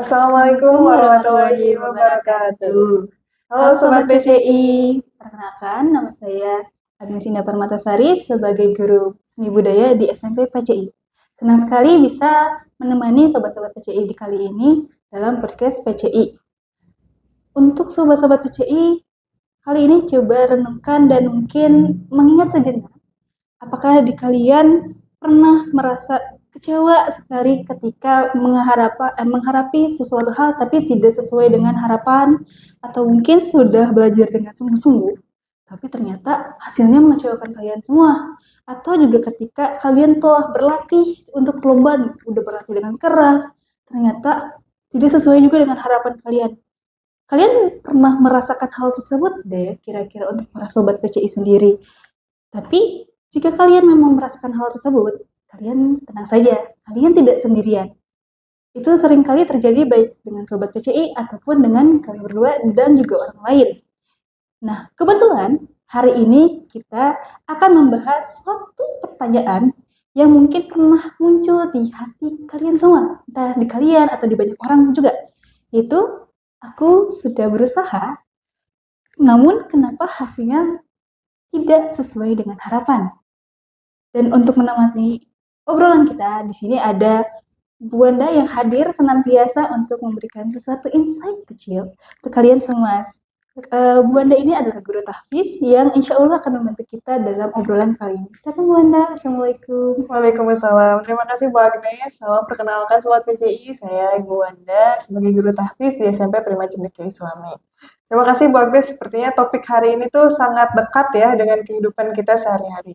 Assalamualaikum Assalamualaikum warahmatullahi warahmatullahi wabarakatuh. wabarakatuh. Halo Halo Sobat Sobat PCI. PCI, perkenalkan nama saya Agnesina Permatasari sebagai guru seni budaya di SMP PCI. Senang sekali bisa menemani Sobat-Sobat PCI di kali ini dalam podcast PCI. Untuk Sobat-Sobat PCI, kali ini coba renungkan dan mungkin mengingat sejenak. Apakah di kalian pernah merasa kecewa sekali ketika mengharapi sesuatu hal tapi tidak sesuai dengan harapan, atau mungkin sudah belajar dengan sungguh-sungguh tapi ternyata hasilnya mengecewakan kalian semua, atau juga ketika kalian telah berlatih untuk lomba, udah berlatih dengan keras, ternyata tidak sesuai juga dengan harapan kalian. Kalian pernah merasakan hal tersebut deh kira-kira untuk para sobat PCI sendiri? Tapi jika kalian memang merasakan hal tersebut, kalian tenang saja, kalian tidak sendirian. Itu seringkali terjadi baik dengan sobat PCI ataupun dengan kalian berdua dan juga orang lain. Nah, kebetulan hari ini kita akan membahas suatu pertanyaan yang mungkin pernah muncul di hati kalian semua, entah di kalian atau di banyak orang juga. Yaitu, aku sudah berusaha, namun kenapa hasilnya tidak sesuai dengan harapan? Dan untuk menemani obrolan kita, di sini ada Bu Wanda yang hadir senantiasa untuk memberikan sesuatu insight kecil untuk kalian semua. Bu Wanda ini adalah guru tahfiz yang insya Allah akan membantu kita dalam obrolan kali ini. Silakan Bu Wanda, Assalamualaikum. Waalaikumsalam. Terima kasih Bu Agnes. Salam perkenalkan Sobat PCI. Saya Ibu Wanda sebagai guru tahfiz di SMP Prima Cendekia Islami. Terima kasih Bu Agnes. Sepertinya topik hari ini tuh sangat dekat ya dengan kehidupan kita sehari-hari.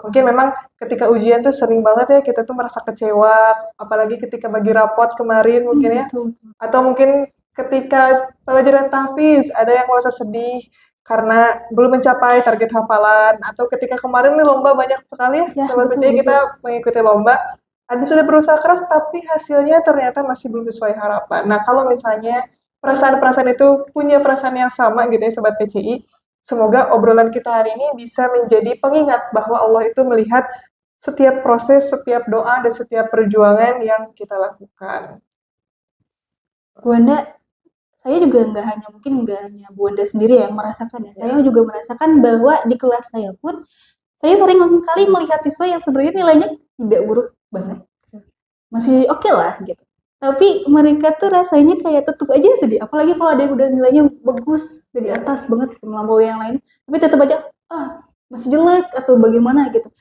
Mungkin memang ketika ujian tuh sering banget ya kita tuh merasa kecewa, apalagi ketika bagi rapot kemarin mungkin ya. Atau mungkin ketika pelajaran tahfiz ada yang merasa sedih karena belum mencapai target hafalan, atau ketika kemarin nih lomba banyak sekali ya, Sobat PCI kita mengikuti lomba, ada sudah berusaha keras tapi hasilnya ternyata masih belum sesuai harapan. Nah, kalau misalnya perasaan-perasaan itu punya perasaan yang sama gitu ya Sobat PCI, semoga obrolan kita hari ini bisa menjadi pengingat bahwa Allah itu melihat setiap proses, setiap doa, dan setiap perjuangan yang kita lakukan. Bu Wanda, saya juga nggak hanya Bu Wanda sendiri yang merasakan ya. Saya juga merasakan bahwa di kelas saya pun saya sering kali melihat siswa yang sebenarnya nilainya tidak buruk banget, masih oke lah gitu. Tapi mereka tuh rasanya kayak tetap aja sedih. Apalagi kalau ada yang udah nilainya bagus dari atas banget melampaui yang lain, tapi tetap aja masih jelek atau bagaimana gitu.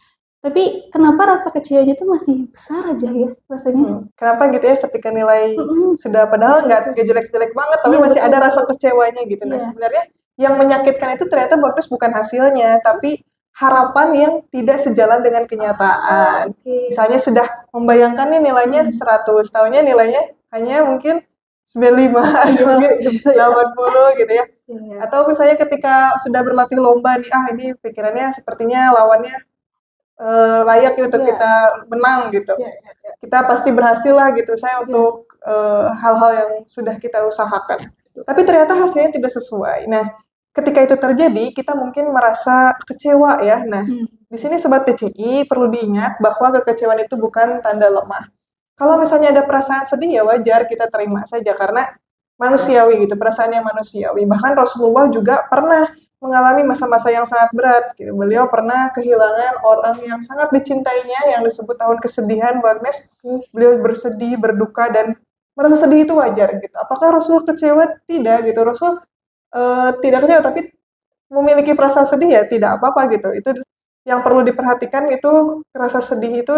Tapi kenapa rasa kecewanya tuh masih besar aja ya rasanya? Kenapa gitu ya ketika nilai sudah padahal nggak jelek-jelek banget, tapi masih ada rasa kecewanya gitu. Nah, sebenarnya yang menyakitkan itu ternyata bagus bukan hasilnya, tapi harapan yang tidak sejalan dengan kenyataan. Misalnya sudah membayangkan nih nilainya 100, tahunnya nilainya hanya mungkin 95 atau mungkin 80 gitu ya. Atau misalnya ketika sudah berlatih lomba nih, ini pikirannya sepertinya lawannya layak untuk kita menang gitu. Kita pasti berhasil lah gitu saya untuk hal-hal yang sudah kita usahakan. Tapi ternyata hasilnya tidak sesuai. Nah, ketika itu terjadi, kita mungkin merasa kecewa ya. Nah, di sini Sobat PCI perlu diingat bahwa kekecewaan itu bukan tanda lemah. Kalau misalnya ada perasaan sedih ya wajar kita terima saja karena manusiawi gitu, perasaan yang manusiawi. Bahkan Rasulullah juga pernah mengalami masa-masa yang sangat berat. Gitu. Beliau pernah kehilangan orang yang sangat dicintainya yang disebut tahun kesedihan, Bu Agnes. Beliau bersedih, berduka, dan merasa sedih itu wajar. Gitu. Apakah Rasul kecewa? Tidak. Gitu. Rasul tidak kecewa, tapi memiliki perasaan sedih ya tidak apa-apa gitu. Itu yang perlu diperhatikan itu rasa sedih itu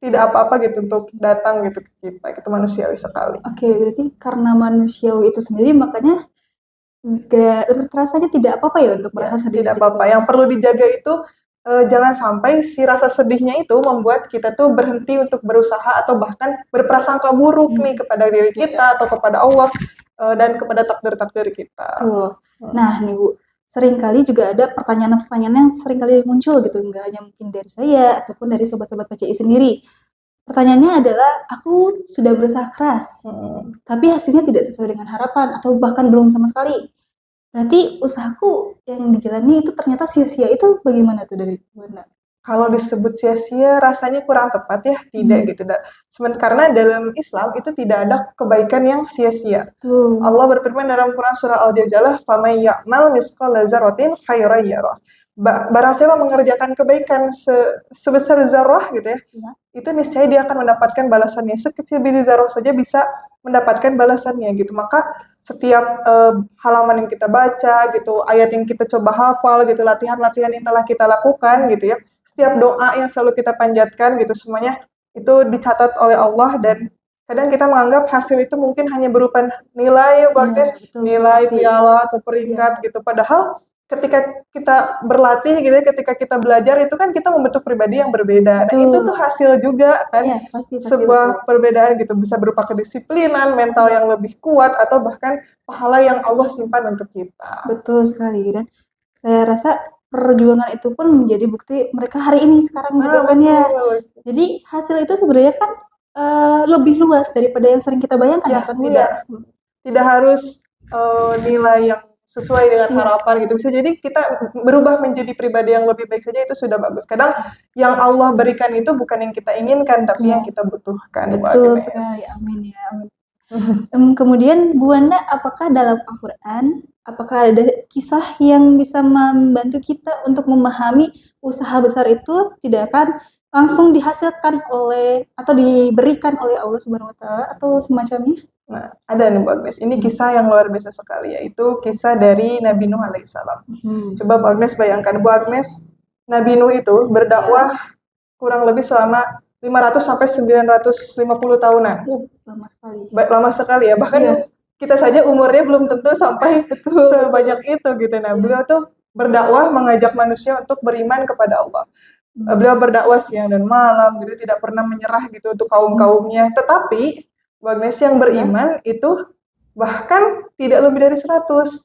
tidak apa-apa gitu untuk datang gitu ke kita. Itu manusiawi sekali. Oke, berarti karena manusiawi itu sendiri makanya rasanya tidak apa-apa ya untuk merasa sedih. Tidak apa-apa. Yang perlu dijaga itu jangan sampai si rasa sedihnya itu membuat kita tuh berhenti untuk berusaha atau bahkan berprasangka buruk nih kepada diri kita atau kepada Allah dan kepada takdir-takdir kita. Nah nih Bu, seringkali juga ada pertanyaan-pertanyaan yang seringkali muncul gitu, nggak hanya mungkin dari saya ataupun dari sobat-sobat PCI sendiri. Pertanyaannya adalah, aku sudah berusaha keras, tapi hasilnya tidak sesuai dengan harapan atau bahkan belum sama sekali. Berarti usahaku yang dijalani itu ternyata sia-sia, itu bagaimana tuh dari Bu Wanda? Kalau disebut sia-sia rasanya kurang tepat ya, tidak gitu. Karena dalam Islam itu tidak ada kebaikan yang sia-sia. Allah berfirman dalam Quran surah Al-Jadalah, "Faman ya'mal misqala dzarratin khairan yarah." Barang siapa mengerjakan kebaikan sebesar zarah gitu ya, itu niscaya dia akan mendapatkan balasannya. Sekecil biji zarah saja bisa mendapatkan balasannya gitu. Maka setiap halaman yang kita baca gitu, ayat yang kita coba hafal gitu, latihan-latihan yang telah kita lakukan gitu ya, setiap doa yang selalu kita panjatkan gitu, semuanya itu dicatat oleh Allah. Dan kadang kita menganggap hasil itu mungkin hanya berupa nilai bagus, nilai piala atau peringkat gitu. Padahal ketika kita berlatih gitu ya, ketika kita belajar itu kan kita membentuk pribadi yang berbeda. Nah, itu tuh hasil juga kan, sebuah perbedaan gitu, bisa berupa kedisiplinan, mental yang lebih kuat, atau bahkan pahala yang Allah simpan untuk kita. Betul sekali, dan saya rasa perjuangan itu pun menjadi bukti mereka hari ini sekarang gitu kan ya. Jadi hasil itu sebenarnya kan lebih luas daripada yang sering kita bayangkan ya kan Bu ya. Tidak harus nilai yang sesuai dengan harapan gitu. Bisa jadi kita berubah menjadi pribadi yang lebih baik saja, itu sudah bagus. Kadang yang Allah berikan itu bukan yang kita inginkan, tapi yang kita butuhkan. Betul sekali, amin ya, amin. Kemudian Bu Wanda, apakah dalam Al-Quran, apakah ada kisah yang bisa membantu kita untuk memahami usaha besar itu tidak akan langsung dihasilkan oleh atau diberikan oleh Allah Subhanahu wa Ta'ala atau semacamnya? Nah, ada nih Bu Agnes. Ini kisah yang luar biasa sekali, yaitu kisah dari Nabi Nuh alaihissalam. Coba Bu Agnes bayangkan, Bu Agnes, Nabi Nuh itu berdakwah kurang lebih selama 500 sampai 950 tahunan. Lama sekali. Lama sekali ya. Bahkan kita saja umurnya belum tentu sampai sebanyak itu gitu. Nah, beliau tuh berdakwah mengajak manusia untuk beriman kepada Allah. Beliau berdakwah siang dan malam gitu, tidak pernah menyerah gitu untuk kaum-kaumnya. Tetapi Bu Agnes, yang beriman itu bahkan tidak lebih dari 100.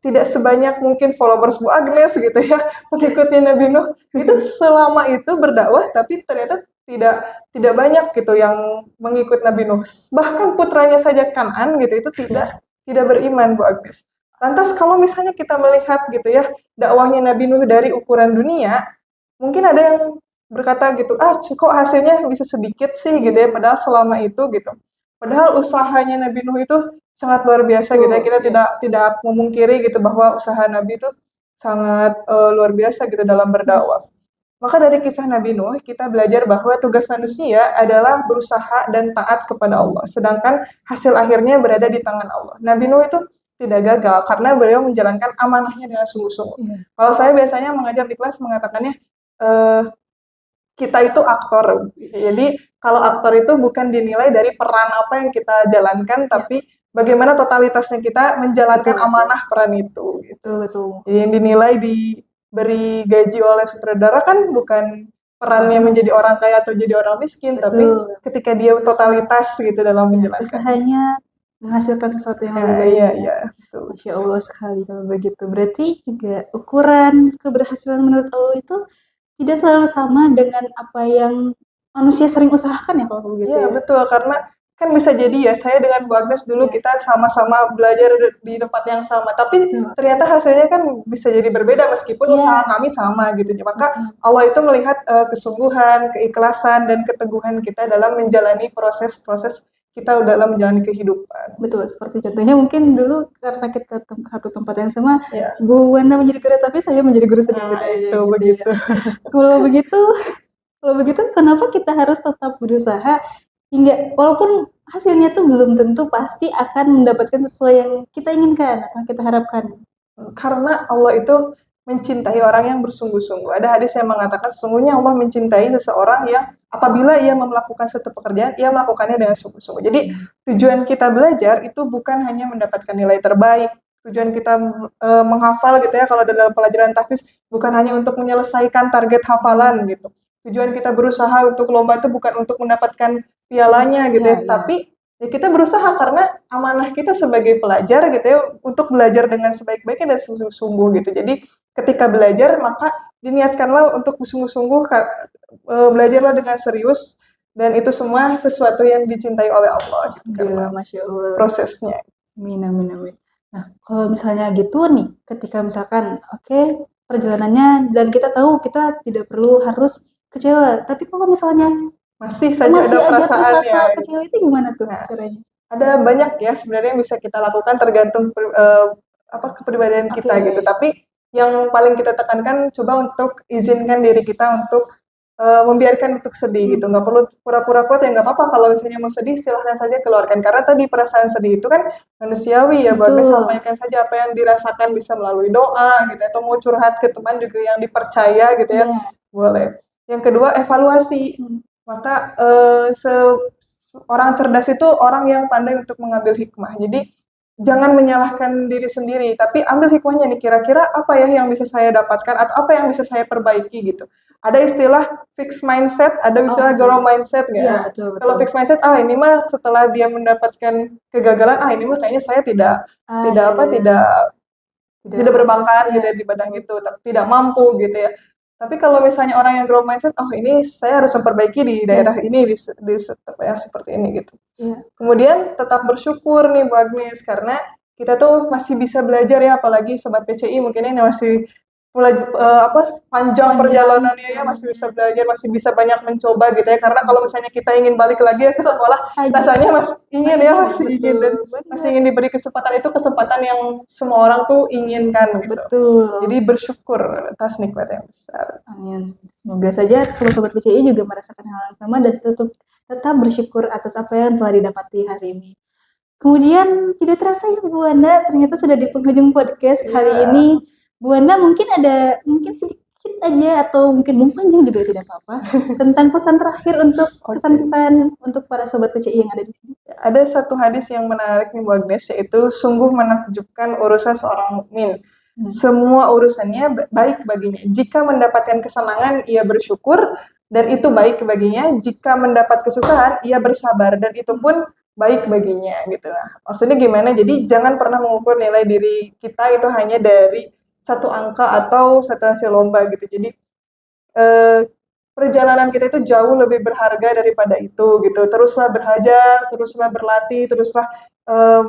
Tidak sebanyak mungkin followers Bu Agnes gitu ya, pengikutnya Nabi Nuh. Itu selama itu berdakwah, tapi ternyata tidak banyak gitu yang mengikut Nabi Nuh. Bahkan putranya saja Kan'an gitu, itu tidak beriman Bu Agnes. Lantas kalau misalnya kita melihat gitu ya, dakwahnya Nabi Nuh dari ukuran dunia, mungkin ada yang berkata gitu, kok hasilnya bisa sedikit sih gitu ya, padahal selama itu gitu. Padahal usahanya Nabi Nuh itu sangat luar biasa gitu ya. Kita tidak memungkiri gitu bahwa usaha Nabi itu sangat luar biasa gitu dalam berdakwah. Maka dari kisah Nabi Nuh kita belajar bahwa tugas manusia adalah berusaha dan taat kepada Allah, sedangkan hasil akhirnya berada di tangan Allah. Nabi Nuh itu tidak gagal karena beliau menjalankan amanahnya dengan sungguh-sungguh. Kalau saya biasanya mengajar di kelas mengatakannya, kita itu aktor. Jadi kalau aktor itu bukan dinilai dari peran apa yang kita jalankan, tapi bagaimana totalitasnya kita menjalankan amanah peran itu. Gitu. Betul. Jadi yang dinilai diberi gaji oleh sutradara kan bukan perannya menjadi orang kaya atau jadi orang miskin, tapi ketika dia totalitas gitu dalam menjalankan. Usahanya menghasilkan sesuatu yang lebih baik. Iya. Masya Allah sekali kalau begitu. Berarti juga ukuran keberhasilan menurut Allah itu tidak selalu sama dengan apa yang manusia sering usahakan ya kalau begitu. Iya, betul. Karena kan bisa jadi ya, saya dengan Bu Agnes dulu kita sama-sama belajar di tempat yang sama, tapi ternyata hasilnya kan bisa jadi berbeda meskipun usaha kami sama gitu. Maka Allah itu melihat kesungguhan, keikhlasan, dan keteguhan kita dalam menjalani proses-proses kita dalam menjalani kehidupan. Betul, seperti contohnya mungkin dulu karena kita satu tempat yang sama, Bu Wanda menjadi guru tapi saya menjadi guru seni budaya. Itu begitu. Kalau begitu, kenapa kita harus tetap berusaha hingga walaupun hasilnya tuh belum tentu pasti akan mendapatkan sesuai yang kita inginkan atau kita harapkan? Karena Allah itu mencintai orang yang bersungguh-sungguh. Ada hadis yang mengatakan sesungguhnya Allah mencintai seseorang yang apabila ia melakukan suatu pekerjaan, ia melakukannya dengan sungguh-sungguh. Jadi tujuan kita belajar itu bukan hanya mendapatkan nilai terbaik. Tujuan kita menghafal gitu ya, kalau dalam pelajaran tahfiz bukan hanya untuk menyelesaikan target hafalan gitu. Tujuan kita berusaha untuk lomba itu bukan untuk mendapatkan pialanya gitu ya, tapi ya kita berusaha karena amanah kita sebagai pelajar gitu ya, untuk belajar dengan sebaik-baiknya dan sungguh-sungguh gitu. Jadi ketika belajar maka diniatkanlah untuk sungguh-sungguh, belajarlah dengan serius, dan itu semua sesuatu yang dicintai oleh Allah gitu. Masya Allah. Prosesnya. Amin. Nah, kalau misalnya gitu nih, ketika misalkan perjalanannya dan kita tahu kita tidak perlu harus kecewa. Tapi kalau misalnya Masih saja masih ada aja terus perasaan rasa ya. kecewa itu gimana tuh Nah, caranya? ada banyak ya sebenarnya yang bisa kita lakukan tergantung kepribadian kita gitu. Tapi yang paling kita tekankan coba untuk izinkan diri kita untuk membiarkan untuk sedih gitu. Nggak perlu pura-pura kuat ya nggak apa-apa. Kalau misalnya mau sedih silahkan saja keluarkan. Karena tadi perasaan sedih itu kan manusiawi ya. Bagus, sampaikan saja apa yang dirasakan bisa melalui doa gitu. Atau mau curhat ke teman juga yang dipercaya gitu ya. Boleh. Yang kedua evaluasi. Maka orang cerdas itu orang yang pandai untuk mengambil hikmah. Jadi jangan menyalahkan diri sendiri, tapi ambil hikmahnya nih, kira-kira apa ya yang bisa saya dapatkan atau apa yang bisa saya perbaiki gitu. Ada istilah fixed mindset, ada istilah growth mindset nggak? Iya, betul. Kalau fixed mindset, ini mah setelah dia mendapatkan kegagalan, ini mah kayaknya saya tidak berbakat gitu ya di bidang itu, tidak mampu gitu ya. Tapi kalau misalnya orang yang growth mindset, ini saya harus memperbaiki di daerah ini, di seperti ini gitu. Kemudian tetap bersyukur nih Bu Agnes, karena kita tuh masih bisa belajar ya, apalagi Sobat PCI mungkin ini masih mulai panjang perjalanannya ya, masih bisa belajar, masih bisa banyak mencoba gitu ya. Karena kalau misalnya kita ingin balik lagi ya ke sekolah, rasanya masih ingin dan masih ingin diberi kesempatan, itu kesempatan yang semua orang tuh inginkan gitu. Betul. Jadi bersyukur atas nikmat yang besar. Amin. Semoga saja sobat-sobat PCI juga merasakan hal yang sama dan tetap bersyukur atas apa yang telah didapati hari ini. Kemudian tidak terasa ya Bu Wanda, ternyata sudah di penghujung podcast kali ini. Bu Wanda mungkin sedikit aja atau mungkin panjang juga tidak apa-apa tentang pesan terakhir untuk pesan-pesan untuk para sobat PCI yang ada di sini. Ada satu hadis yang menarik nih Bu Agnes, yaitu sungguh menakjubkan urusan seorang mukmin. Semua urusannya baik baginya. Jika mendapatkan kesenangan, ia bersyukur dan itu baik baginya. Jika mendapat kesusahan, ia bersabar dan itu pun baik baginya gitu. Nah, maksudnya gimana? Jadi jangan pernah mengukur nilai diri kita itu hanya dari satu angka atau satu hasil lomba gitu. Jadi perjalanan kita itu jauh lebih berharga daripada itu gitu. Teruslah belajar, teruslah berlatih, teruslah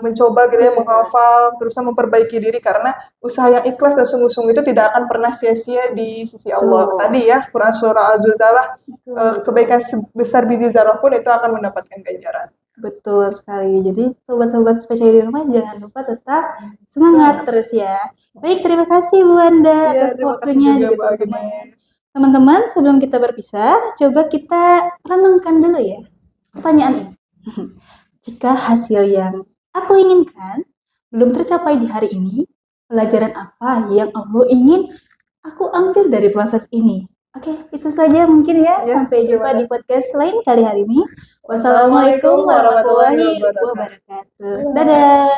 mencoba gitu ya, menghafal, teruslah memperbaiki diri, karena usaha yang ikhlas dan sungguh-sungguh itu tidak akan pernah sia-sia di sisi Allah. Tadi ya, Quran surah Al-Zalzalah, kebaikan sebesar biji zarah pun itu akan mendapatkan ganjaran. Betul sekali. Jadi sobat-sobat spesial di rumah jangan lupa tetap semangat terus ya. Baik, terima kasih Bu Wanda atas waktunya juga teman-teman. Sebelum kita berpisah, coba kita renungkan dulu ya pertanyaan ini. Jika hasil yang aku inginkan belum tercapai di hari ini, pelajaran apa yang Allah ingin aku ambil dari proses ini? Oke, itu saja mungkin ya. Sampai jumpa di podcast lain kali hari ini. Wassalamualaikum warahmatullahi wabarakatuh. Dadah.